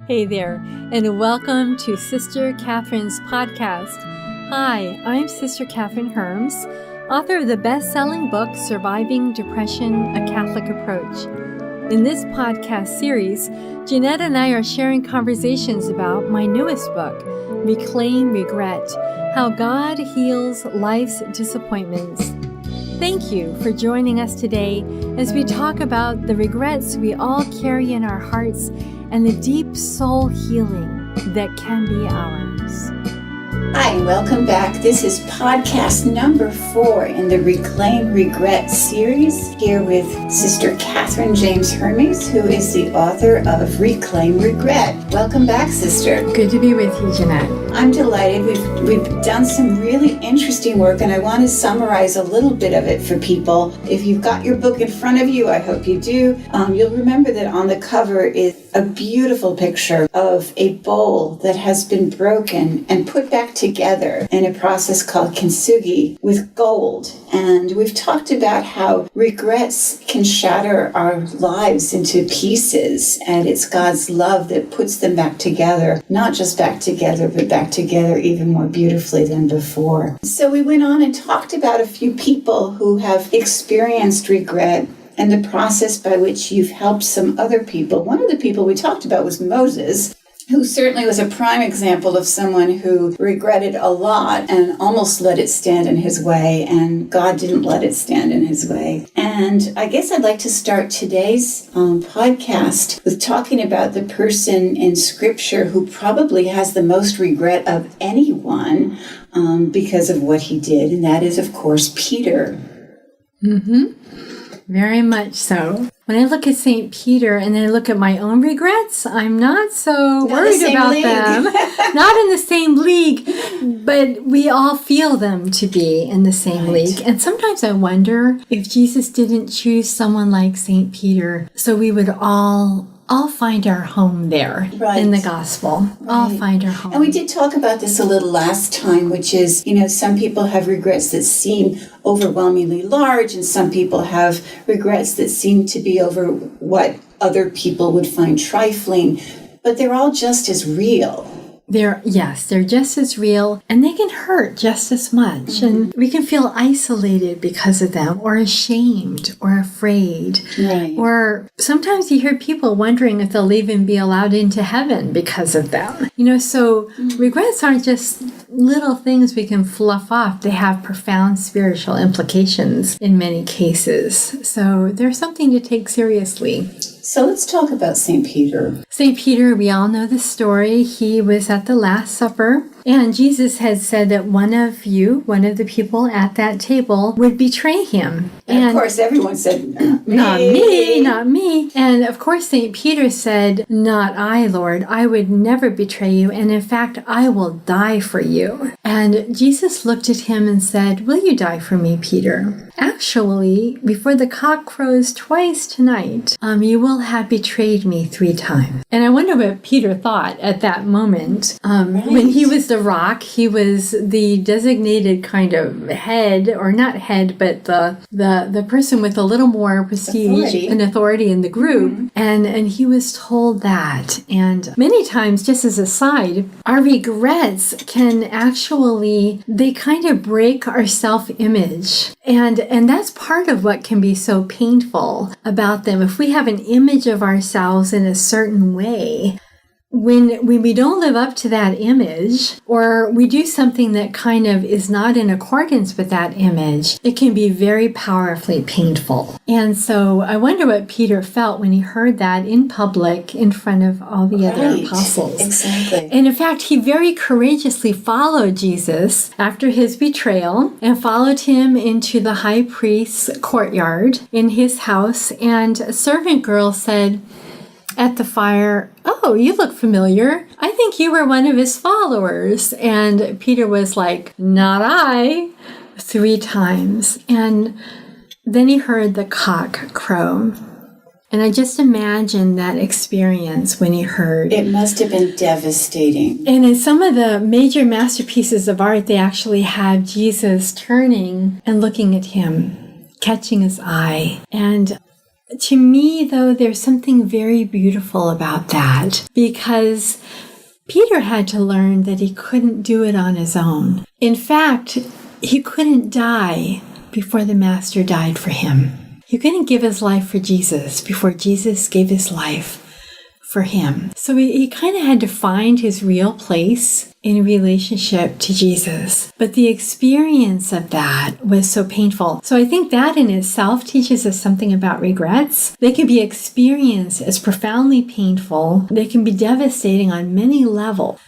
Hey there, and welcome to Sister Catherine's podcast. Hi, I'm Sister Catherine Herms, author of the best-selling book, Surviving Depression, A Catholic Approach. In this podcast series, Jeanette and I are sharing conversations about my newest book, Reclaim Regret, How God Heals Life's Disappointments. Thank you for joining us today as we talk about the regrets we all carry in our hearts and the deep soul healing that can be ours. Hi, welcome back. This is podcast number 4 in the Reclaim Regret series, here with Sister Catherine James Hermes, who is the author of Reclaim Regret. Welcome back, sister. Good to be with you, Jeanette. I'm delighted. We've done some really interesting work, and I want to summarize a little bit of it for people. If you've got your book in front of you, I hope you do, you'll remember that on the cover is a beautiful picture of a bowl that has been broken and put back together in a process called kintsugi with gold. And we've talked about how regrets can shatter our lives into pieces, and it's God's love that puts them back together, not just back together, but back together even more beautifully than before. So we went on and talked about a few people who have experienced regret and the process by which you've helped some other people. One of the people we talked about was Moses, who certainly was a prime example of someone who regretted a lot and almost let it stand in his way, and God didn't let it stand in his way. And I guess I'd like to start today's podcast with talking about the person in Scripture who probably has the most regret of anyone because of what he did, and that is, of course, Peter. Very much so. When I look at St. Peter and then I look at my own regrets, I'm not so worried about them. Not in the same league, but we all feel them to be in the same league. And sometimes I wonder if Jesus didn't choose someone like St. Peter so we would all find our home there in the gospel. All find our home. And we did talk about this a little last time, which is, some people have regrets that seem overwhelmingly large, and some people have regrets that seem to be over what other people would find trifling, but they're all just as real. They're just as real, and they can hurt just as much. And we can feel isolated because of them, or ashamed, or afraid. Or sometimes you hear people wondering if they'll even be allowed into heaven because of them. So regrets aren't just little things we can fluff off. They have profound spiritual implications in many cases. So there's something to take seriously. So let's talk about St. Peter. St. Peter, we all know the story. He was at the Last Supper, and Jesus had said that one of the people at that table would betray him. And of course, everyone said, Not me. And of course, St. Peter said, "Not I, Lord. I would never betray you. And in fact, I will die for you." And Jesus looked at him and said, "Will you die for me, Peter? Actually, before the cock crows twice tonight, you will have betrayed me 3 times. And I wonder what Peter thought at that moment. When he was the rock, he was the designated kind of head, or not head, but the person with a little more prestige and authority in the group. And he was told that. And many times, just as a side, our regrets can actually, they kind of break our self-image. And that's part of what can be so painful about them. If we have an image of ourselves in a certain way, when we don't live up to that image, or we do something that kind of is not in accordance with that image, it can be very powerfully painful. And so I wonder what Peter felt when he heard that in public in front of all the other apostles. Exactly. And in fact, he very courageously followed Jesus after his betrayal and followed him into the high priest's courtyard in his house. And a servant girl said at the fire, "Oh, you look familiar. I think you were one of his followers." And Peter was like, "Not I," 3 times. And then he heard the cock crow. And I just imagine that experience when he heard. It must have been devastating. And in some of the major masterpieces of art, they actually have Jesus turning and looking at him, catching his eye. And To me, though, there's something very beautiful about that, because Peter had to learn that he couldn't do it on his own. In fact, he couldn't die before the Master died for him. He couldn't give his life for Jesus before Jesus gave his life for him. So he kind of had to find his real place in relationship to Jesus. But the experience of that was so painful. So I think that in itself teaches us something about regrets. They can be experienced as profoundly painful. They can be devastating on many levels.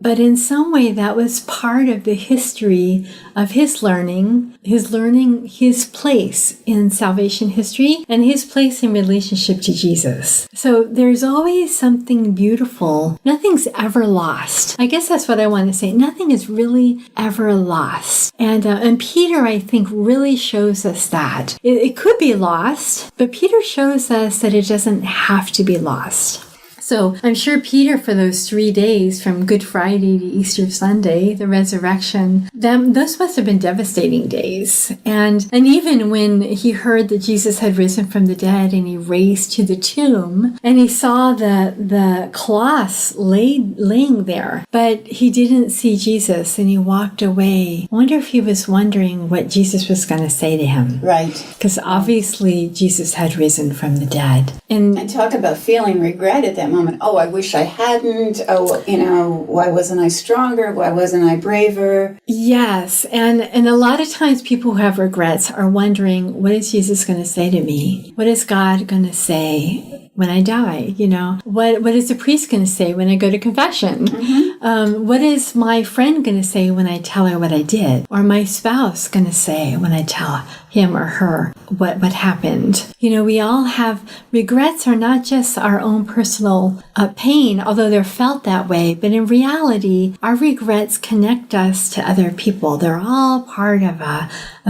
But in some way, that was part of the history of his learning his place in salvation history and his place in relationship to Jesus. So there's always something beautiful. Nothing's ever lost. I guess that's what I want to say. Nothing is really ever lost. And Peter, I think, really shows us that. It could be lost, but Peter shows us that it doesn't have to be lost. So I'm sure Peter, for those 3 days from Good Friday to Easter Sunday, the resurrection, those must have been devastating days. And even when he heard that Jesus had risen from the dead and he raced to the tomb and he saw the cloths laying there, but he didn't see Jesus and he walked away. I wonder if he was wondering what Jesus was going to say to him. Right. Because obviously Jesus had risen from the dead. And talk about feeling regret at that moment. Oh, I wish I hadn't. Oh, why wasn't I stronger? Why wasn't I braver? Yes. And a lot of times people who have regrets are wondering, what is Jesus going to say to me? What is God going to say when I die? What is the priest going to say when I go to confession? Mm-hmm. What is my friend going to say when I tell her what I did? Or my spouse going to say when I tell him or her what happened? We all have regrets. Are not just our own personal pain, although they're felt that way, but in reality, our regrets connect us to other people. They're all part of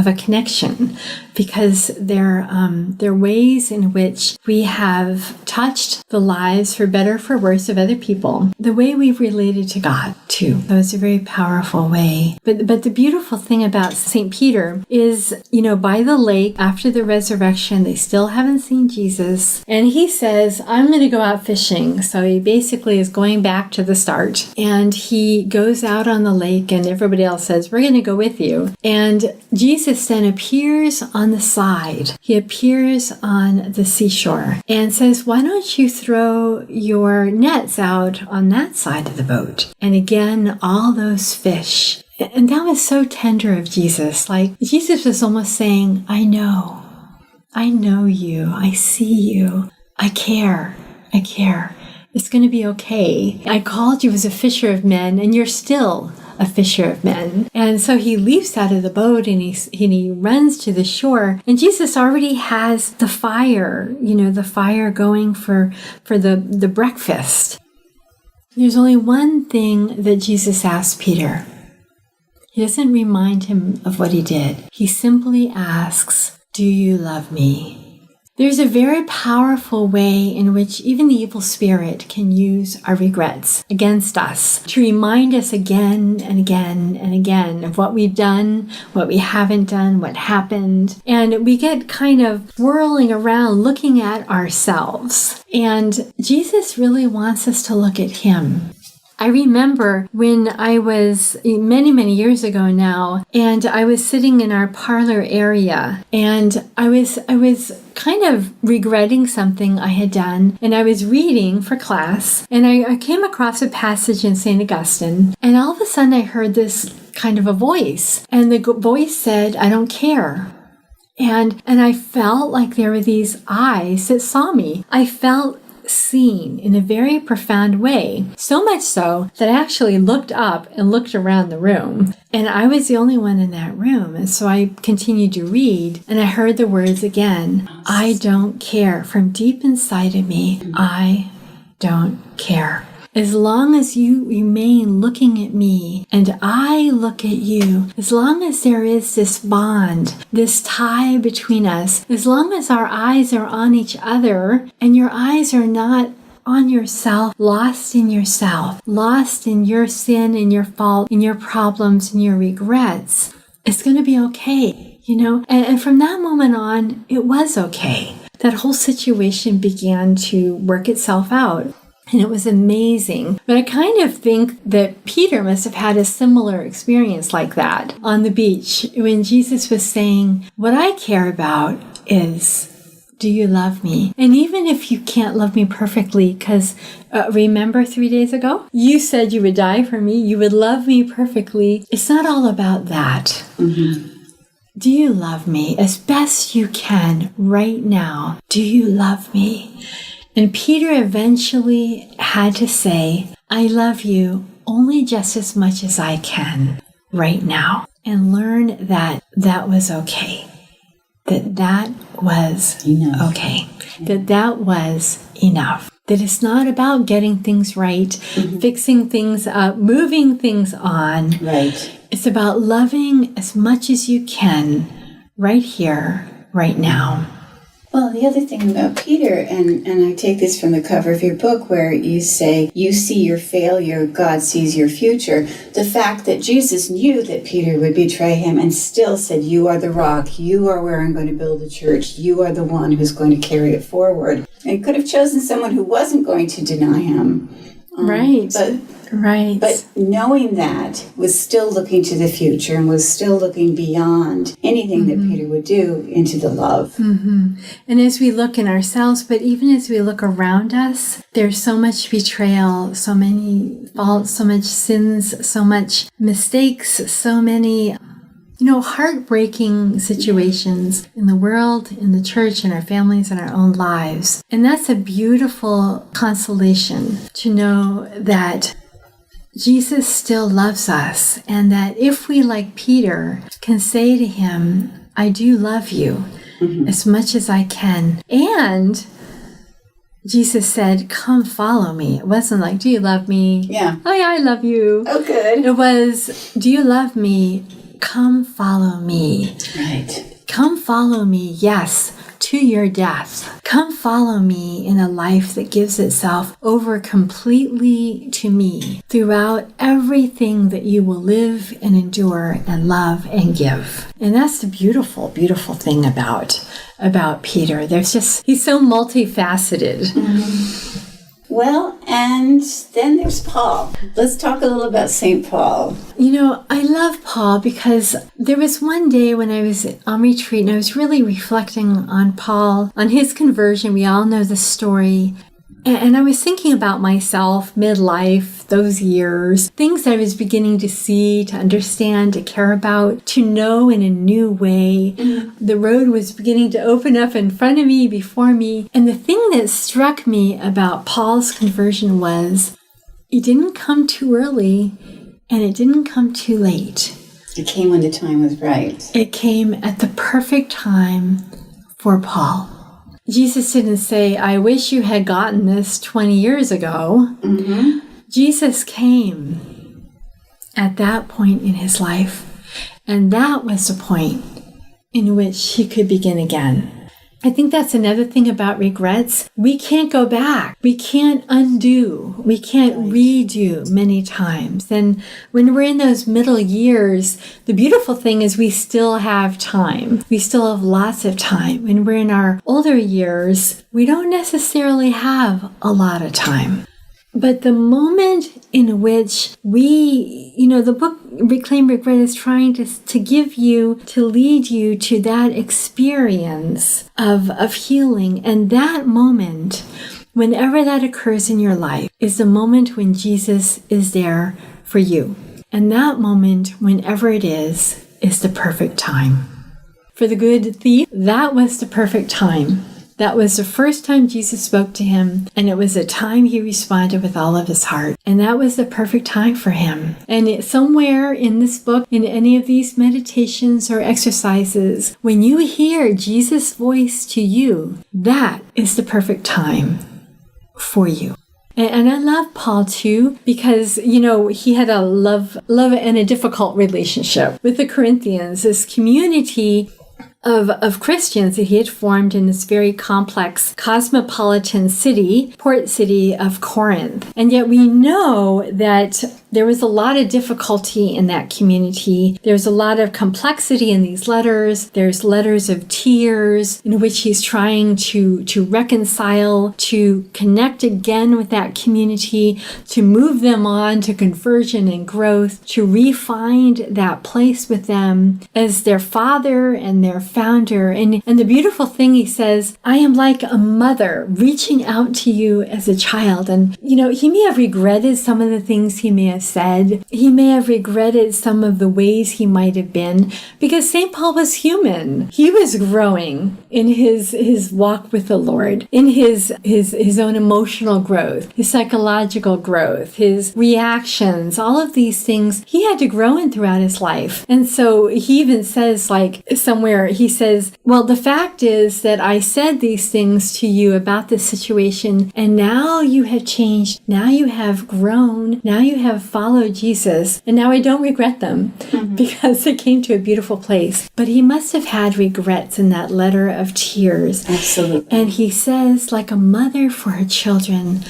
a connection, because they're ways in which we have touched the lives, for better or for worse, of other people, the way we've related to God too. So it's a very powerful way. But the beautiful thing about St. Peter is, by the lake after the resurrection, they still haven't seen Jesus, and he says, I'm going to go out fishing. So he basically is going back to the start, and he goes out on the lake, and everybody else says, we're going to go with you. And Jesus then appears on the side. He appears on the seashore and says, why don't you throw your nets out on that side of the boat? And again, all those fish. And that was so tender of Jesus. Like, Jesus was almost saying, I know you. I see you. I care. It's going to be okay. I called you as a fisher of men, and you're still a fisher of men. And so he leaps out of the boat and he runs to the shore, and Jesus already has the fire, the fire going for the breakfast. There's only one thing that Jesus asked Peter. He doesn't remind him of what he did. He simply asks, do you love me? There's a very powerful way in which even the evil spirit can use our regrets against us to remind us again and again and again of what we've done, what we haven't done, what happened. And we get kind of whirling around looking at ourselves. And Jesus really wants us to look at him. I remember when I was many, many years ago now, and I was sitting in our parlor area, and I was kind of regretting something I had done, and I was reading for class, and I came across a passage in St. Augustine, and all of a sudden I heard this kind of a voice, and the voice said, I don't care. And I felt like there were these eyes that saw me. I felt seen in a very profound way, so much so that I actually looked up and looked around the room, and I was the only one in that room. And so I continued to read, and I heard the words again, I don't care. From deep inside of me, I don't care. As long as you remain looking at me and I look at you, as long as there is this bond, this tie between us, as long as our eyes are on each other and your eyes are not on yourself, lost in yourself, lost in your sin and your fault, in your problems and your regrets, it's going to be okay, And from that moment on, it was okay. that whole situation began to work itself out. And it was amazing. But I kind of think that Peter must have had a similar experience like that on the beach when Jesus was saying, what I care about is, do you love me? And even if you can't love me perfectly, because remember 3 days ago, you said you would die for me, you would love me perfectly. It's not all about that. Mm-hmm. Do you love me as best you can right now? Do you love me? And Peter eventually had to say, I love you only just as much as I can right now, and learn that that was okay. That was enough. Okay. That was enough. That it's not about getting things right, mm-hmm. fixing things up, moving things on. Right. It's about loving as much as you can right here, right now. Well, the other thing about Peter, and I take this from the cover of your book where you say, you see your failure, God sees your future. The fact that Jesus knew that Peter would betray him and still said, you are the rock, you are where I'm going to build a church, you are the one who's going to carry it forward. And he could have chosen someone who wasn't going to deny him. Right. But knowing that, was still looking to the future and was still looking beyond anything mm-hmm. that Peter would do into the love. Mm-hmm. And as we look in ourselves, but even as we look around us, there's so much betrayal, so many faults, so much sins, so much mistakes, so many heartbreaking situations in the world, in the church, in our families, in our own lives. And that's a beautiful consolation to know that Jesus still loves us, and that if we, like Peter, can say to him, I do love you mm-hmm. as much as I can. And Jesus said, come follow me. It wasn't like, do you love me? Yeah. Oh, yeah, I love you. Oh, good. It was, do you love me? Come follow me. Right. Come follow me, yes, to your death. Come follow me in a life that gives itself over completely to me throughout everything that you will live and endure and love and give. And that's the beautiful, beautiful thing about Peter. He's so multifaceted. Mm-hmm. Well, and then there's Paul. Let's talk a little about St. Paul. I love Paul because there was one day when I was on retreat and I was really reflecting on Paul, on his conversion. We all know the story. And I was thinking about myself, midlife, those years, things I was beginning to see, to understand, to care about, to know in a new way. Mm-hmm. The road was beginning to open up in front of me, before me. And the thing that struck me about Paul's conversion was it didn't come too early and it didn't come too late. It came when the time was right. It came at the perfect time for Paul. Jesus didn't say, I wish you had gotten this 20 years ago. Mm-hmm. Jesus came at that point in his life. And that was the point in which he could begin again. I think that's another thing about regrets. We can't go back. We can't undo. We can't redo many times. And when we're in those middle years, the beautiful thing is we still have time. We still have lots of time. When we're in our older years, we don't necessarily have a lot of time. But the moment in which the book Reclaim Regret is trying to give you, to lead you to that experience of healing. And that moment, whenever that occurs in your life, is the moment when Jesus is there for you. And that moment, whenever it is the perfect time. For the good thief, that was the perfect time. That was the first time Jesus spoke to him, and it was a time he responded with all of his heart. And that was the perfect time for him. And somewhere in this book, in any of these meditations or exercises, when you hear Jesus' voice to you, that is the perfect time for you. And I love Paul too, because, he had a love and a difficult relationship with the Corinthians, this community of Christians that he had formed in this very complex cosmopolitan city, port city of Corinth. And yet we know that there was a lot of difficulty in that community. There's a lot of complexity in these letters. There's letters of tears in which he's trying to reconcile, to connect again with that community, to move them on to conversion and growth, to re-find that place with them as their father and their founder. And the beautiful thing, he says, I am like a mother reaching out to you as a child. And, he may have regretted some of the things he may have said. He may have regretted some of the ways he might have been, because St. Paul was human. He was growing in his walk with the Lord, in his own emotional growth, his psychological growth, his reactions, all of these things he had to grow in throughout his life. And so he even says, like somewhere, he says, well, the fact is that I said these things to you about this situation, and now you have changed. Now you have grown. Now you have followed Jesus. And now I don't regret them because they came to a beautiful place. But he must have had regrets in that letter of tears. Absolutely. And he says, like a mother for her children,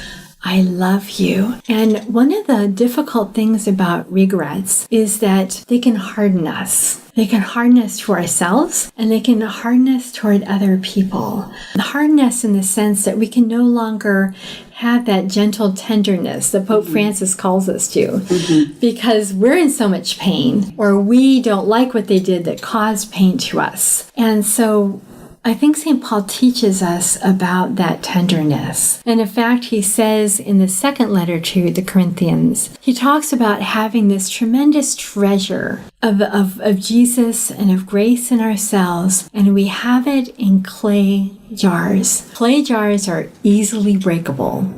I love you. And one of the difficult things about regrets is that they can harden us. They can harden us to ourselves, and they can harden us toward other people. Harden us in the sense that we can no longer have that gentle tenderness that Pope Francis calls us to, because we're in so much pain, or we don't like what they did that caused pain to us. And so I think St. Paul teaches us about that tenderness. And in fact, he says in the second letter to the Corinthians, he talks about having this tremendous treasure of Jesus and of grace in ourselves, and we have it in clay jars. Clay jars are easily breakable.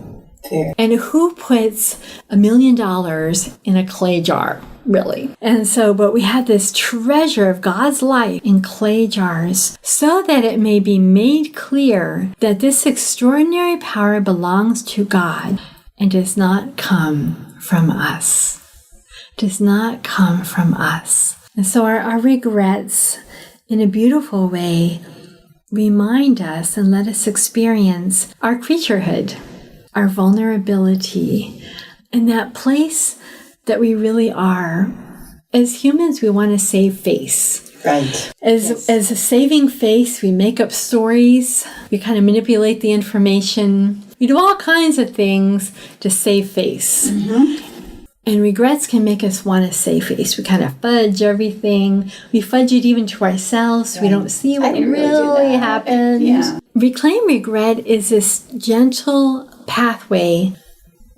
Fair. And who puts $1 million in a clay jar? Really. And so, but we have this treasure of God's life in clay jars so that it may be made clear that this extraordinary power belongs to God and does not come from us. Does not come from us. And so our regrets, in a beautiful way, remind us and let us experience our creaturehood, our vulnerability, and that place that we really are. As humans, we want to save face. Right. As a saving face, we make up stories. We kind of manipulate the information. We do all kinds of things to save face. And regrets can make us want to save face. We kind of fudge everything. We fudge it even to ourselves. Right. We don't see what really happened. Yeah. Reclaim regret is this gentle pathway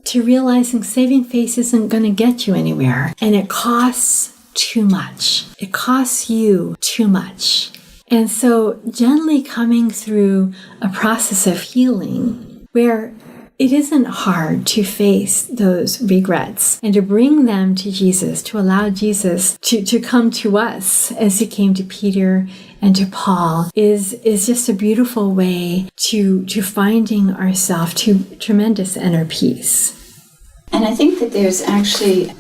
to realizing saving face isn't going to get you anywhere. And it costs too much. It costs you too much. And so gently coming through a process of healing where it isn't hard to face those regrets and to bring them to Jesus, to allow Jesus to come to us as he came to Peter and to Paul is just a beautiful way to finding ourselves to tremendous inner peace. And I think that there's actually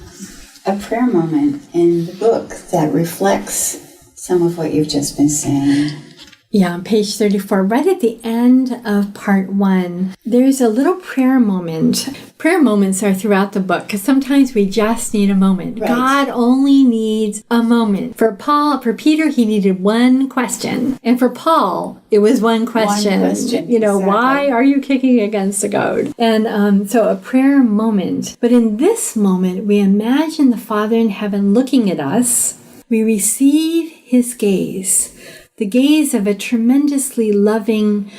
a prayer moment in the book that reflects some of what you've just been saying. Yeah, on page 34, right at the end of part 1, there's a little prayer moment. Prayer moments are throughout the book because sometimes we just need a moment. Right. God only needs a moment. For Peter, he needed one question. And for Paul, it was one question. Exactly. Why are you kicking against the goad? And so a prayer moment. But in this moment, we imagine the Father in heaven looking at us. We receive his gaze. The gaze of a tremendously loving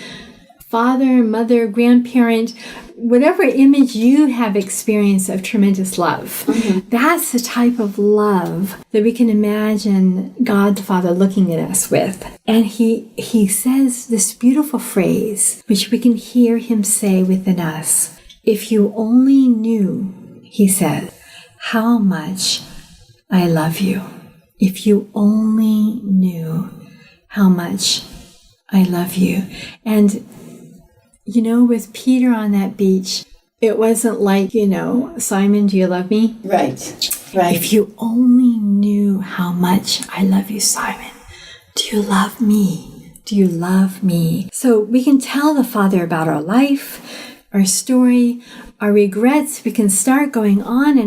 father, mother, grandparent, whatever image you have experienced of tremendous love. That's the type of love that we can imagine God the Father looking at us with. And he says this beautiful phrase, which we can hear him say within us. If you only knew, he said, how much I love you. If you only knew how much I love you. And, with Peter on that beach, it wasn't like, Simon, do you love me? Right. If you only knew how much I love you, Simon, do you love me? Do you love me? So we can tell the Father about our life, our story, our regrets, we can start going on.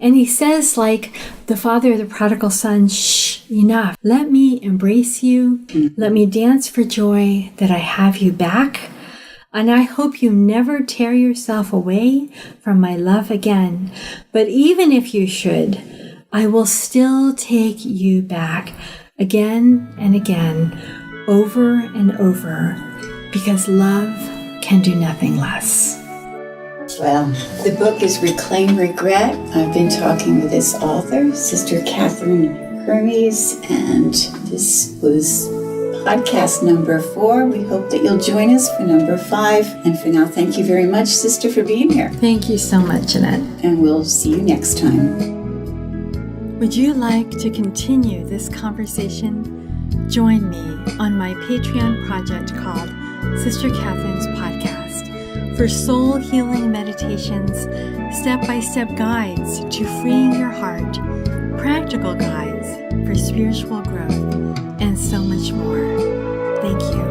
And he says, like the father of the prodigal son, shh, enough. Let me embrace you. Let me dance for joy that I have you back. And I hope you never tear yourself away from my love again. But even if you should, I will still take you back again and again, over and over, because love can do nothing less. Well, the book is Reclaim Regret. I've been talking with this author, Sister Catherine Hermes, and this was podcast number 4. We hope that you'll join us for number 5. And for now, thank you very much, Sister, for being here. Thank you so much, Jeanette. And we'll see you next time. Would you like to continue this conversation? Join me on my Patreon project called Sister Catherine's Podcast for soul healing meditations, step-by-step guides to freeing your heart, practical guides for spiritual growth, and so much more. Thank you.